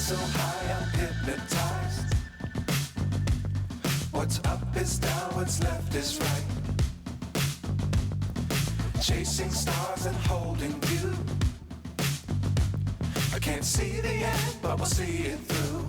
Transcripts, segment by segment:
So high I'm hypnotized. What's up is down, what's left is right. Chasing stars and holding you. I can't see the end, but we'll see it through.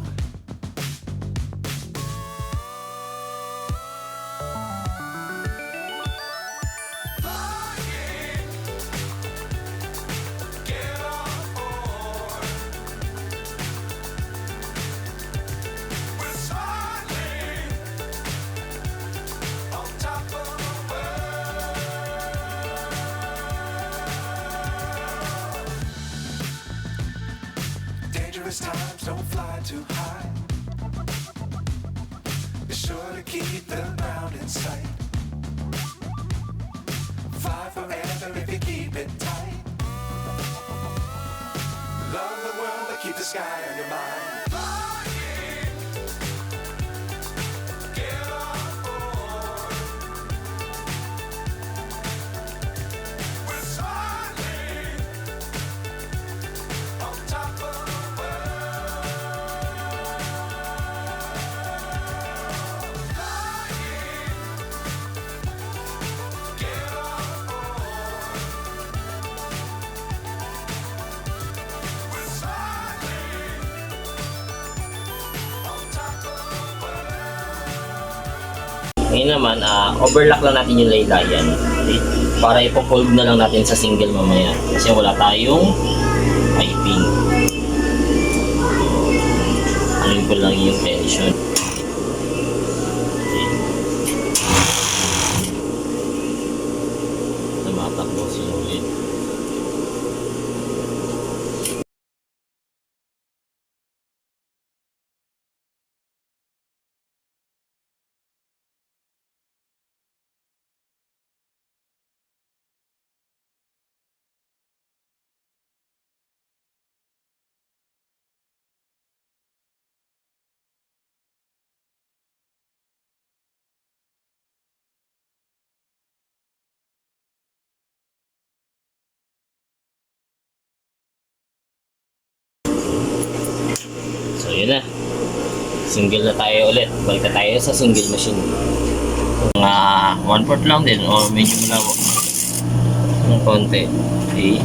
Dangerous times, don't fly too high. Be sure to keep the ground in sight. Fly forever if you keep it tight. Love the world, but keep the sky on your mind. Ngayon naman, overlock lang natin yung laylayan. Okay? Para ipo-fold na lang natin sa single mamaya. Kasi wala tayong piping. Alin ko lang yung tension. Okay. Tumatakbo sinulit. So yun na, single na tayo ulit. Balik na tayo sa single machine. Mga 1/4 lang din o medyo malawak ng konti. Okay.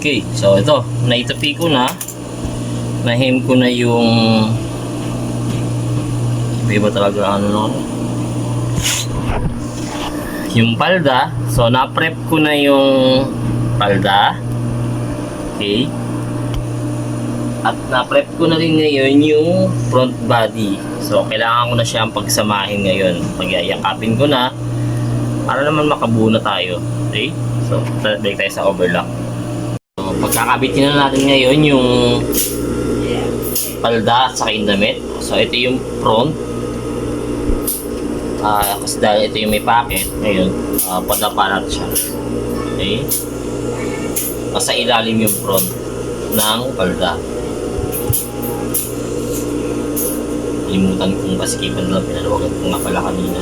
Okay, so ito, naitapi ko na. Nahim ko na yung iba talaga ano no. Yung palda, so na-prep ko na yung palda. Okay. At na-prep ko na rin ngayon yung front body. So kailangan ko na siyang pagsamahin ngayon. Pagyayakapin ko na para naman makabuo na tayo. Okay? So, balik tayo sa overlock. So, pagkakabitin na natin ngayon yung palda at saka yung damit. So ito yung front. Kasi dahil ito yung may packet, ngayon, padapa natin siya. Okay? Nasa ilalim yung front ng palda. Limutan kong pasikipan lang, pinalawagan ko nga pala kanina.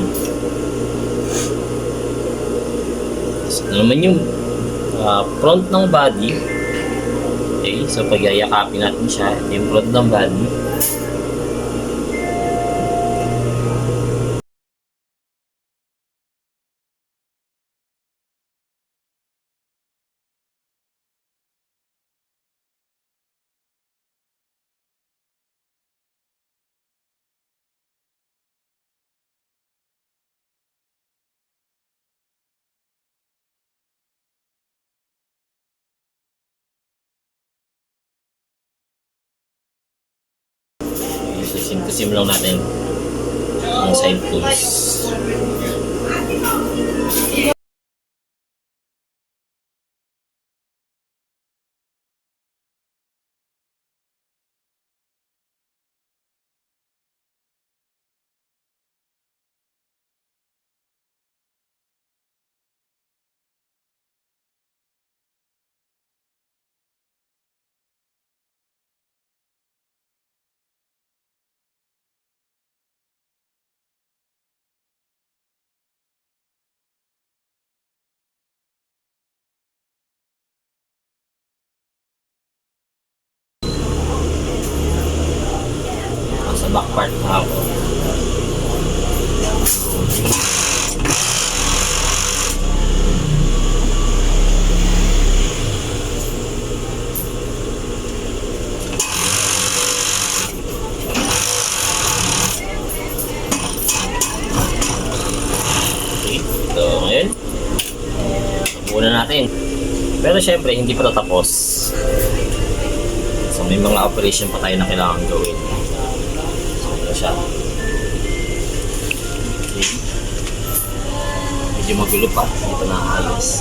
So, ito naman yung front ng body. Okay, so pag yayakapin natin siya, ito yung front ng body. Sim lang natin ang side tools. Sa back part na ako. Okay, so ngayon, muna natin. Pero syempre, hindi pa ito tapos. So may mga operation pa tayo na kailangan gawin. Siya. Okay. Medyo magulo pa, hindi pa naayos.